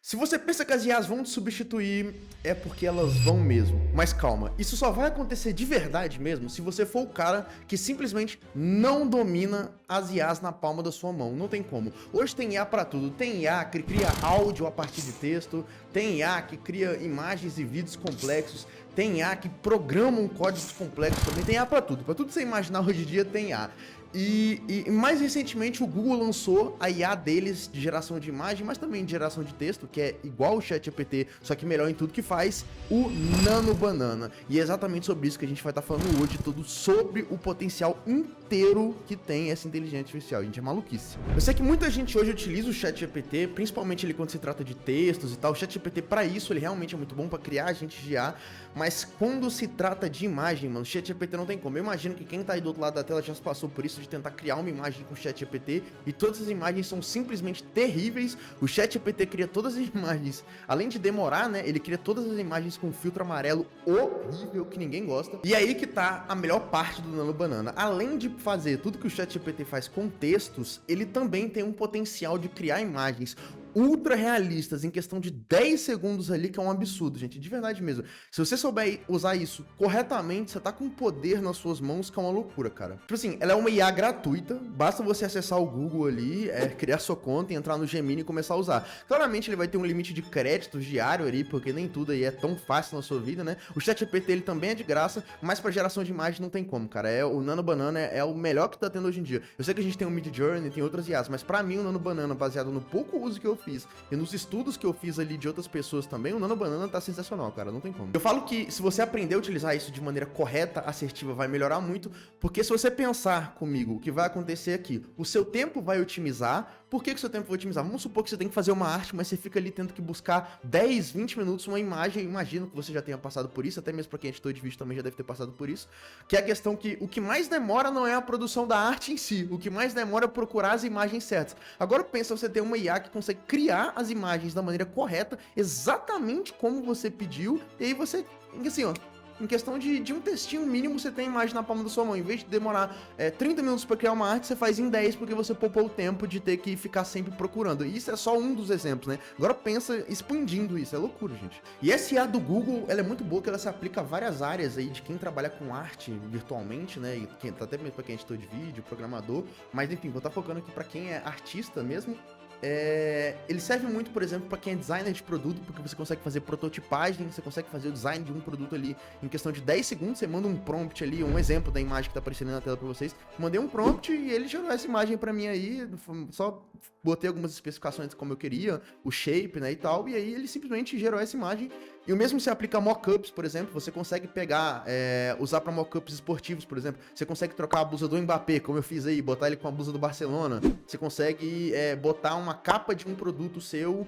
Se você pensa que as IAs vão te substituir, é porque elas vão mesmo. Mas calma, isso só vai acontecer de verdade mesmo se você for o cara que simplesmente não domina as IAs na palma da sua mão. Não tem como. Hoje tem IA pra tudo. Tem IA que cria áudio a partir de texto, tem IA que cria imagens e vídeos complexos, tem IA que programa códigos complexos também, tem IA pra tudo. Pra tudo que você imaginar hoje em dia tem IA. E mais recentemente o Google lançou a IA deles de geração de imagem, mas também de geração de texto, que é igual o ChatGPT, só que melhor em tudo que faz, o Nano Banana. E é exatamente sobre isso que a gente vai estar falando hoje, tudo sobre o potencial inteiro que tem essa inteligência artificial. Gente, é maluquice. Eu sei que muita gente hoje utiliza o ChatGPT, principalmente ele quando se trata de textos e tal. O ChatGPT, para isso, ele realmente é muito bom para criar agentes de IA, mas quando se trata de imagem, mano, o ChatGPT não tem como. Eu imagino que quem tá aí do outro lado da tela já se passou por isso, de tentar criar uma imagem com o ChatGPT, e todas as imagens são simplesmente terríveis. O ChatGPT cria todas as imagens, além de demorar, né, ele cria todas as imagens com filtro amarelo horrível que ninguém gosta. E aí que tá a melhor parte do Nano Banana. Além de fazer tudo que o ChatGPT faz com textos, ele também tem um potencial de criar imagens ultra realistas em questão de 10 segundos ali, que é um absurdo, gente, de verdade mesmo. Se você souber usar isso corretamente, você tá com poder nas suas mãos, que é uma loucura, cara. Tipo assim, ela é uma IA gratuita, basta você acessar o Google ali, criar sua conta e entrar no Gemini e começar a usar. Claramente ele vai ter um limite de créditos diário ali, porque nem tudo aí é tão fácil na sua vida, né? O ChatGPT, ele também é de graça, mas pra geração de imagem não tem como, cara. O Nano Banana é o melhor que tá tendo hoje em dia. Eu sei que a gente tem o Midjourney, tem outras IAs, mas pra mim o Nano Banana, baseado no pouco uso que eu fiz e nos estudos que eu fiz ali de outras pessoas também, o Nano Banana tá sensacional, cara, não tem como. Eu falo que se você aprender a utilizar isso de maneira correta, assertiva, vai melhorar muito, porque se você pensar comigo, o que vai acontecer aqui, o seu tempo vai otimizar. Por que o seu tempo vai otimizar? Vamos supor que você tem que fazer uma arte, mas você fica ali tendo que buscar 10, 20 minutos uma imagem. Eu imagino que você já tenha passado por isso, até mesmo pra quem é editor de vídeo também já deve ter passado por isso, que é a questão que o que mais demora não é a produção da arte em si, o que mais demora é procurar as imagens certas. Agora pensa você ter uma IA que consegue criar as imagens da maneira correta, exatamente como você pediu, e aí você, assim, ó, em questão de um textinho mínimo, você tem a imagem na palma da sua mão. Em vez de demorar 30 minutos para criar uma arte, você faz em 10, porque você poupou o tempo de ter que ficar sempre procurando. E isso é só um dos exemplos, né? Agora pensa expandindo isso, é loucura, gente. E essa IA do Google, ela é muito boa, que ela se aplica a várias áreas aí de quem trabalha com arte virtualmente, né? E até mesmo para quem é editor de vídeo, programador. Mas enfim, vou estar focando aqui para quem é artista mesmo. Ele serve muito, por exemplo, para quem é designer de produto, porque você consegue fazer prototipagem, você consegue fazer o design de um produto ali em questão de 10 segundos, você manda um prompt ali, um exemplo da imagem que tá aparecendo na tela para vocês, mandei um prompt e ele gerou essa imagem para mim aí, só botei algumas especificações como eu queria, o shape, né, e tal, e aí ele simplesmente gerou essa imagem. E o mesmo se aplica a mockups, por exemplo, você consegue pegar, usar para mockups esportivos, por exemplo, você consegue trocar a blusa do Mbappé, como eu fiz aí, botar ele com a blusa do Barcelona, você consegue botar uma capa de um produto seu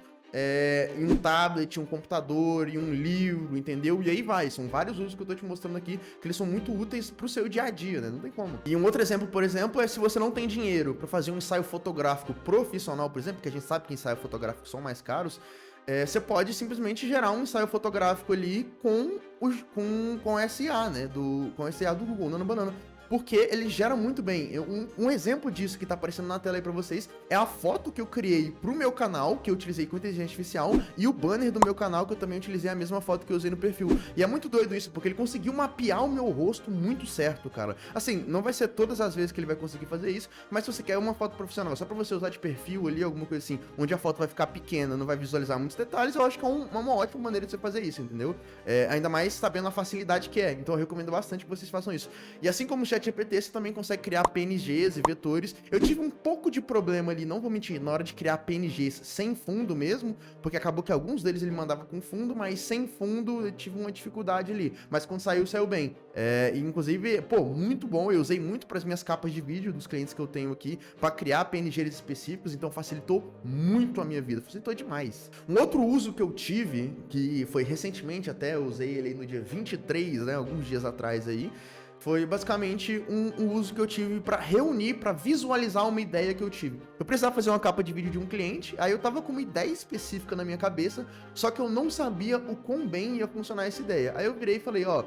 em um tablet, um computador, em um livro, entendeu? E aí vai, são vários usos que eu tô te mostrando aqui, que eles são muito úteis pro seu dia a dia, né? Não tem como. E um outro exemplo, por exemplo, é se você não tem dinheiro para fazer um ensaio fotográfico profissional, por exemplo, que a gente sabe que ensaios fotográficos são mais caros, você pode simplesmente gerar um ensaio fotográfico ali com essa IA, né? Com essa IA do Google, Nano Banana. Porque ele gera muito bem. Um exemplo disso que tá aparecendo na tela aí pra vocês é a foto que eu criei pro meu canal, que eu utilizei com inteligência artificial, e o banner do meu canal, que eu também utilizei a mesma foto que eu usei no perfil. E é muito doido isso, porque ele conseguiu mapear o meu rosto muito certo, cara. Assim, não vai ser todas as vezes que ele vai conseguir fazer isso, mas se você quer uma foto profissional, só pra você usar de perfil ali, alguma coisa assim, onde a foto vai ficar pequena, não vai visualizar muitos detalhes, eu acho que é uma ótima maneira de você fazer isso, entendeu? Ainda mais sabendo a facilidade que é. Então eu recomendo bastante que vocês façam isso. E assim como o ChatGPT, você também consegue criar PNGs e vetores. Eu tive um pouco de problema ali, não vou mentir, na hora de criar PNGs sem fundo mesmo, porque acabou que alguns deles ele mandava com fundo, mas sem fundo eu tive uma dificuldade ali. Mas quando saiu, saiu bem. E inclusive, pô, muito bom. Eu usei muito para as minhas capas de vídeo dos clientes que eu tenho aqui, para criar PNGs específicos, então facilitou muito a minha vida, facilitou demais. Um outro uso que eu tive, que foi recentemente até, eu usei ele no dia 23, né, alguns dias atrás aí, foi basicamente um uso que eu tive para reunir, para visualizar uma ideia que eu tive. Eu precisava fazer uma capa de vídeo de um cliente, aí eu tava com uma ideia específica na minha cabeça, só que eu não sabia o quão bem ia funcionar essa ideia. Aí eu virei e falei, ó,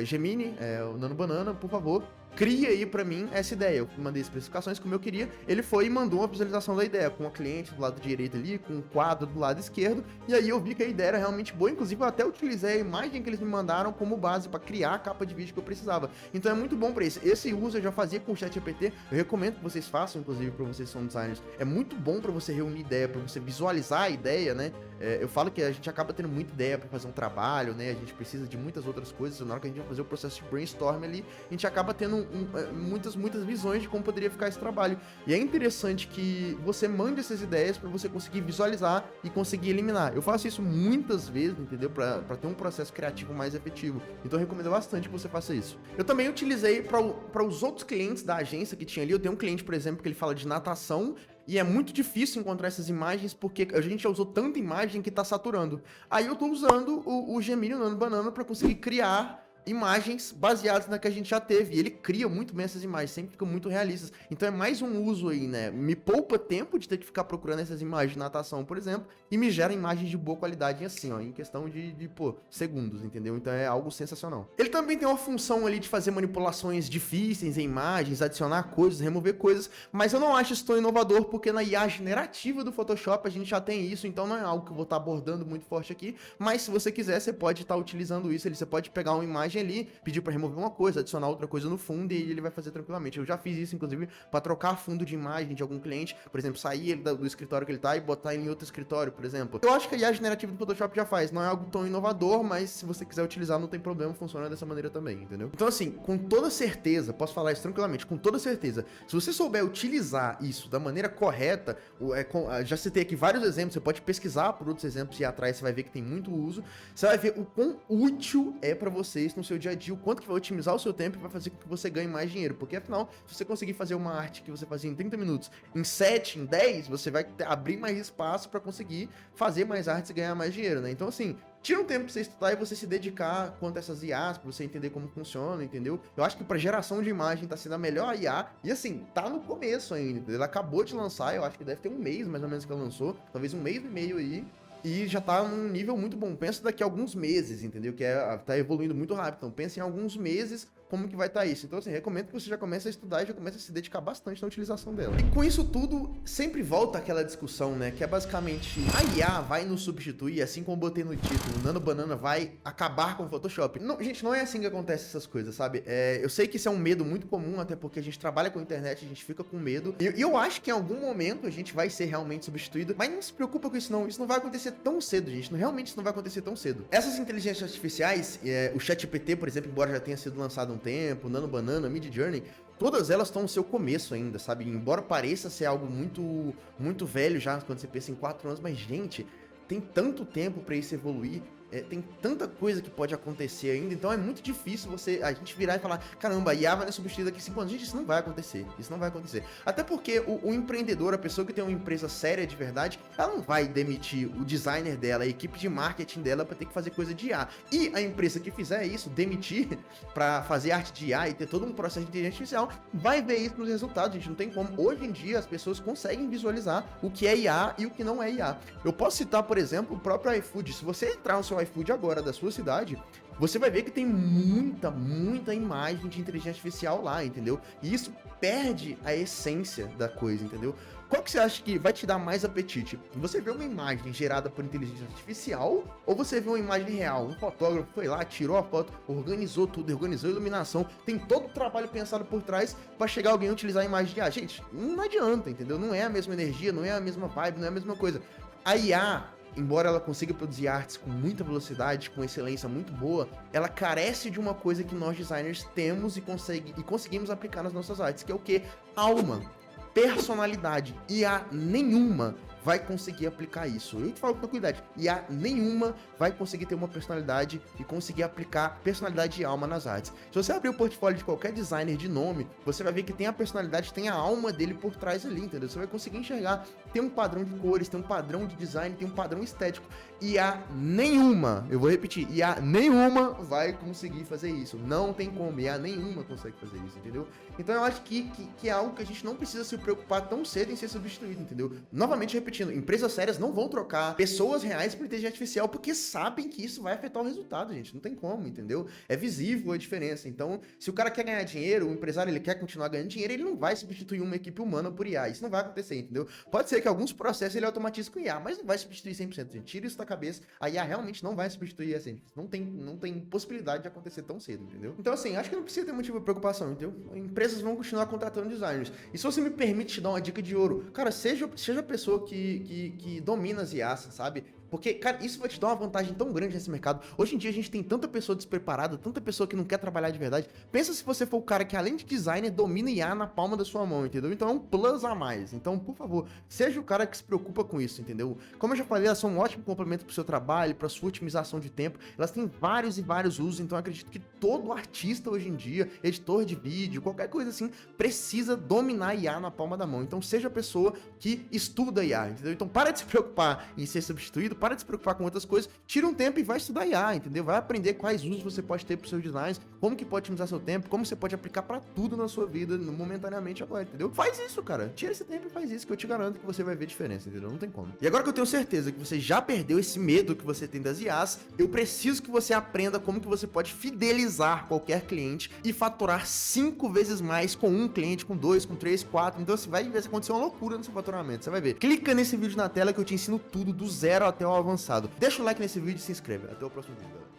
Gemini, o Nano Banana, por favor, cria aí pra mim essa ideia. Eu mandei especificações como eu queria, ele foi e mandou uma visualização da ideia, com a cliente do lado direito ali, com um quadro do lado esquerdo, e aí eu vi que a ideia era realmente boa, inclusive eu até utilizei a imagem que eles me mandaram como base pra criar a capa de vídeo que eu precisava. Então é muito bom pra isso. Esse uso eu já fazia com o ChatGPT, eu recomendo que vocês façam, inclusive pra vocês que são designers. É muito bom pra você reunir ideia, pra você visualizar a ideia, né? Eu falo que a gente acaba tendo muita ideia pra fazer um trabalho, né? A gente precisa de muitas outras coisas, na hora que a gente vai fazer o processo de brainstorm ali, a gente acaba tendo muitas visões de como poderia ficar esse trabalho. E é interessante que você mande essas ideias para você conseguir visualizar e conseguir eliminar. Eu faço isso muitas vezes, entendeu? Para ter um processo criativo mais efetivo. Então eu recomendo bastante que você faça isso. Eu também utilizei para os outros clientes da agência que tinha ali. Eu tenho um cliente, por exemplo, que ele fala de natação. E é muito difícil encontrar essas imagens porque a gente já usou tanta imagem que tá saturando. Aí eu tô usando o Gemini, o Nano Banana, para conseguir criar imagens baseadas na que a gente já teve. E ele cria muito bem essas imagens, sempre ficam muito realistas. Então é mais um uso aí, né? Me poupa tempo de ter que ficar procurando essas imagens de natação, por exemplo, e me gera imagens de boa qualidade assim, ó, em questão de segundos, entendeu? Então é algo sensacional. Ele também tem uma função ali de fazer manipulações difíceis em imagens, adicionar coisas, remover coisas, mas eu não acho isso tão inovador, porque na IA generativa do Photoshop a gente já tem isso, então não é algo que eu vou estar abordando muito forte aqui, mas se você quiser, você pode estar utilizando isso, você pode pegar uma imagem ali, pedir para remover uma coisa, adicionar outra coisa no fundo e ele vai fazer tranquilamente. Eu já fiz isso, inclusive, para trocar fundo de imagem de algum cliente, por exemplo, sair ele do escritório que ele tá e botar ele em outro escritório, por exemplo. Eu acho que a IA generativa do Photoshop já faz, não é algo tão inovador, mas se você quiser utilizar, não tem problema, funciona dessa maneira também, entendeu? Então, assim, com toda certeza, posso falar isso tranquilamente, com toda certeza, se você souber utilizar isso da maneira correta, já citei aqui vários exemplos, você pode pesquisar por outros exemplos e ir atrás, você vai ver que tem muito uso, você vai ver o quão útil é para vocês no seu dia a dia, o quanto que vai otimizar o seu tempo e vai fazer com que você ganhe mais dinheiro, porque afinal, se você conseguir fazer uma arte que você fazia em 30 minutos, em 7, em 10, você vai abrir mais espaço para conseguir fazer mais artes e ganhar mais dinheiro, né? Então, assim, tira um tempo pra você estudar e você se dedicar quanto a essas IAs, pra você entender como funciona, entendeu? Eu acho que pra geração de imagem tá sendo a melhor IA, e assim, tá no começo ainda, entendeu? Ela acabou de lançar, eu acho que deve ter um mês mais ou menos que ela lançou, talvez um mês e meio aí, e já tá num nível muito bom. Pensa daqui a alguns meses, entendeu? Que tá evoluindo muito rápido. Então pensa em alguns meses como que vai estar isso. Então, assim, recomendo que você já comece a estudar e já comece a se dedicar bastante na utilização dela. E com isso tudo, sempre volta aquela discussão, né? Que é basicamente, a IA vai nos substituir, assim como eu botei no título, o Nano Banana vai acabar com o Photoshop. Não, gente, não é assim que acontece essas coisas, sabe? Eu sei que isso é um medo muito comum, até porque a gente trabalha com a internet, a gente fica com medo. E eu acho que em algum momento a gente vai ser realmente substituído, mas não se preocupa com isso não. Isso não vai acontecer tão cedo, gente. Realmente isso não vai acontecer tão cedo. Essas inteligências artificiais, o ChatGPT, por exemplo, embora já tenha sido lançado há um tempo, Nano Banana, Midjourney, todas elas estão no seu começo ainda, sabe? Embora pareça ser algo muito velho já, quando você pensa em 4 anos, mas, gente, tem tanto tempo para isso evoluir, tem tanta coisa que pode acontecer ainda, então é muito difícil a gente virar e falar, caramba, a IA vai nos substituir daqui 5 anos. Gente, isso não vai acontecer, isso não vai acontecer. Até porque o empreendedor, a pessoa que tem uma empresa séria de verdade, ela não vai demitir o designer dela, a equipe de marketing dela para ter que fazer coisa de IA. E a empresa que fizer isso, demitir para fazer arte de IA e ter todo um processo de inteligência artificial, vai ver isso nos resultados, gente, não tem como. Hoje em dia, as pessoas conseguem visualizar o que é IA e o que não é IA. Eu posso citar, por exemplo, o próprio iFood. Se você entrar no seu iFood agora da sua cidade, você vai ver que tem muita imagem de inteligência artificial lá, entendeu? E isso perde a essência da coisa, entendeu? Qual que você acha que vai te dar mais apetite? Você vê uma imagem gerada por inteligência artificial ou você vê uma imagem real? Um fotógrafo foi lá, tirou a foto, organizou tudo, organizou a iluminação, tem todo o trabalho pensado por trás para chegar alguém a utilizar a imagem de IA. Gente, não adianta, entendeu? Não é a mesma energia, não é a mesma vibe, não é a mesma coisa. A IA, embora ela consiga produzir artes com muita velocidade, com excelência muito boa, ela carece de uma coisa que nós designers temos e conseguimos aplicar nas nossas artes, que é o quê? Alma, personalidade. IA nenhuma vai conseguir aplicar isso. Eu te falo com tranquilidade, IA nenhuma vai conseguir ter uma personalidade e conseguir aplicar personalidade e alma nas artes. Se você abrir o portfólio de qualquer designer de nome, você vai ver que tem a personalidade, tem a alma dele por trás ali, entendeu? Você vai conseguir enxergar, tem um padrão de cores, tem um padrão de design, tem um padrão estético. IA nenhuma, eu vou repetir, IA nenhuma vai conseguir fazer isso. Não tem como, IA nenhuma consegue fazer isso, entendeu? Então eu acho que é algo que a gente não precisa se preocupar tão cedo em ser substituído, entendeu? Novamente, repetindo, repetindo, empresas sérias não vão trocar pessoas reais por inteligência artificial porque sabem que isso vai afetar o resultado, gente. Não tem como, entendeu? É visível a diferença. Então, se o cara quer ganhar dinheiro, o empresário ele quer continuar ganhando dinheiro, ele não vai substituir uma equipe humana por IA. Isso não vai acontecer, entendeu? Pode ser que alguns processos ele automatize com IA, mas não vai substituir 100%. Gente. Tira isso da cabeça. A IA realmente não vai substituir assim. Não tem possibilidade de acontecer tão cedo, entendeu? Então, assim, acho que não precisa ter motivo de preocupação, entendeu? Empresas vão continuar contratando designers. E se você me permite te dar uma dica de ouro, cara, seja a pessoa que domina as IAs, sabe? Porque, cara, isso vai te dar uma vantagem tão grande nesse mercado. Hoje em dia a gente tem tanta pessoa despreparada, tanta pessoa que não quer trabalhar de verdade. Pensa se você for o cara que, além de designer, domina IA na palma da sua mão, entendeu? Então é um plus a mais. Então, por favor, seja o cara que se preocupa com isso, entendeu? Como eu já falei, elas são um ótimo complemento pro seu trabalho, pra sua otimização de tempo. Elas têm vários e vários usos, então eu acredito que todo artista hoje em dia, editor de vídeo, qualquer coisa assim, precisa dominar IA na palma da mão. Então seja a pessoa que estuda IA, entendeu? Então para de se preocupar em ser substituído, para de se preocupar com outras coisas, tira um tempo e vai estudar IA, entendeu? Vai aprender quais usos você pode ter para os seus designs, como que pode otimizar seu tempo, como você pode aplicar para tudo na sua vida, momentaneamente agora, entendeu? Faz isso, cara. Tira esse tempo e faz isso, que eu te garanto que você vai ver diferença, entendeu? Não tem como. E agora que eu tenho certeza que você já perdeu esse medo que você tem das IAs, eu preciso que você aprenda como que você pode fidelizar qualquer cliente e faturar 5 vezes mais com um cliente, com 2, com 3, 4. Então você vai ver se acontecer uma loucura no seu faturamento, você vai ver. Clica nesse vídeo na tela que eu te ensino tudo do zero até o avançado. Deixa o like nesse vídeo e se inscreve. Até o próximo vídeo, galera.